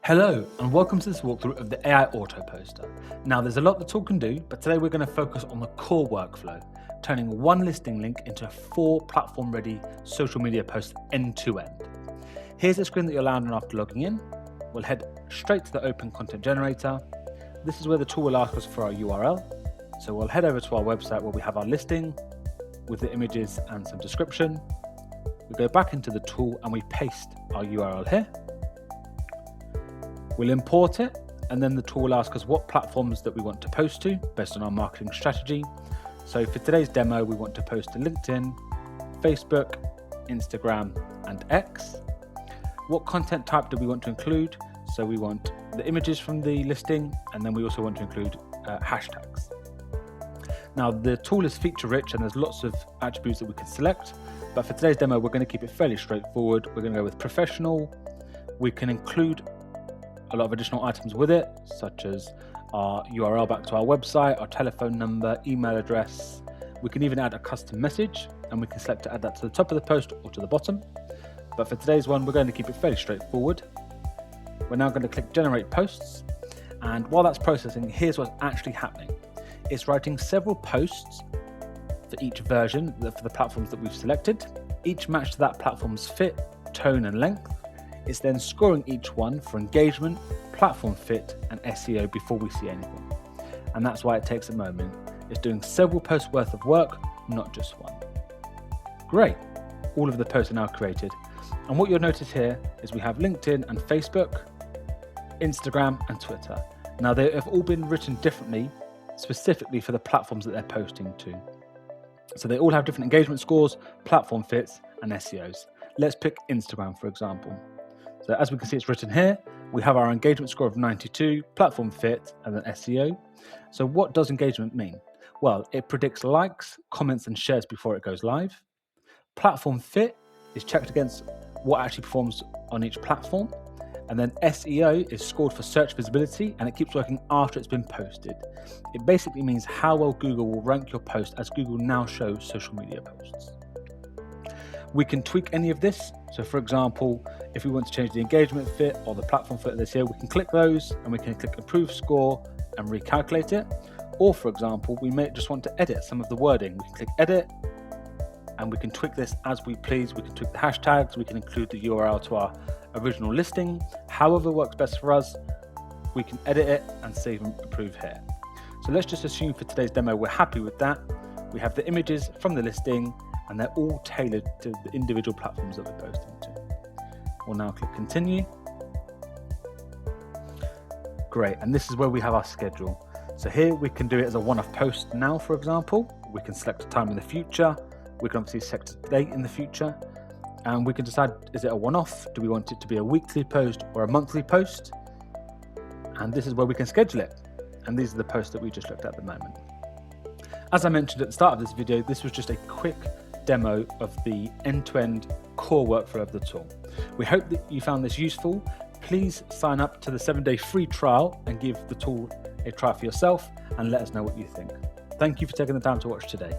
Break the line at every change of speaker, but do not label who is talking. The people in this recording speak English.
Hello and welcome to this walkthrough of the AI Auto Poster. Now there's a lot the tool can do, but today we're going to focus on the core workflow, turning one listing link into 4 platform-ready social media posts end-to-end. Here's the screen that you'll land on after logging in. We'll head straight to the Open Content Generator. This is where the tool will ask us for our URL. So we'll head over to our website where we have our listing with the images and some description. We go back into the tool and we paste our URL here. We'll import it, and then the tool will ask us what platforms that we want to post to based on our marketing strategy. So for today's demo, we want to post to LinkedIn, Facebook, Instagram, and X. What content type do we want to include? So we want the images from the listing, and then we also want to include hashtags. Now the tool is feature rich and there's lots of attributes that we can select, but for today's demo, we're going to keep it fairly straightforward. We're going to go with professional. We can include a lot of additional items with it, such as our URL back to our website, our telephone number, email address. We can even add a custom message, and we can select to add that to the top of the post or to the bottom. But for today's one, we're going to keep it fairly straightforward. We're now going to click Generate Posts, and while that's processing, here's what's actually happening. It's writing several posts for each version for the platforms that we've selected, each matched to that platform's fit, tone, and length. It's then scoring each one for engagement, platform fit, and SEO before we see anything. And that's why it takes a moment. It's doing several posts worth of work, not just one. Great. All of the posts are now created. And what you'll notice here is we have LinkedIn and Facebook, Instagram, and Twitter. Now they have all been written differently, specifically for the platforms that they're posting to. So they all have different engagement scores, platform fits, and SEOs. Let's pick Instagram, for example. So as we can see, it's written here. We have our engagement score of 92, platform fit, and then SEO. So what does engagement mean? Well, it predicts likes, comments, and shares before it goes live. Platform fit is checked against what actually performs on each platform. And then SEO is scored for search visibility, and it keeps working after it's been posted. It basically means how well Google will rank your post, as Google now shows social media posts. We can tweak any of this. So for example, if we want to change the engagement fit or the platform fit this year, we can click those and we can click Improve Score and recalculate it. Or for example, we may just want to edit some of the wording. We can click Edit and we can tweak this as we please. We can tweak the hashtags, we can include the URL to our original listing. However works best for us, we can edit it and save and approve here. So let's just assume for today's demo, we're happy with that. We have the images from the listing and they're all tailored to the individual platforms that we're posting to. We'll now click Continue. Great, and this is where we have our schedule. So here we can do it as a one-off post now, for example. We can select a time in the future. We can obviously select a date in the future. And we can decide, is it a one-off? Do we want it to be a weekly post or a monthly post? And this is where we can schedule it. And these are the posts that we just looked at the moment. As I mentioned at the start of this video, this was just a quick demo of the end-to-end core workflow of the tool. We hope that you found this useful. Please sign up to the 7-day free trial and give the tool a try for yourself and let us know what you think. Thank you for taking the time to watch today.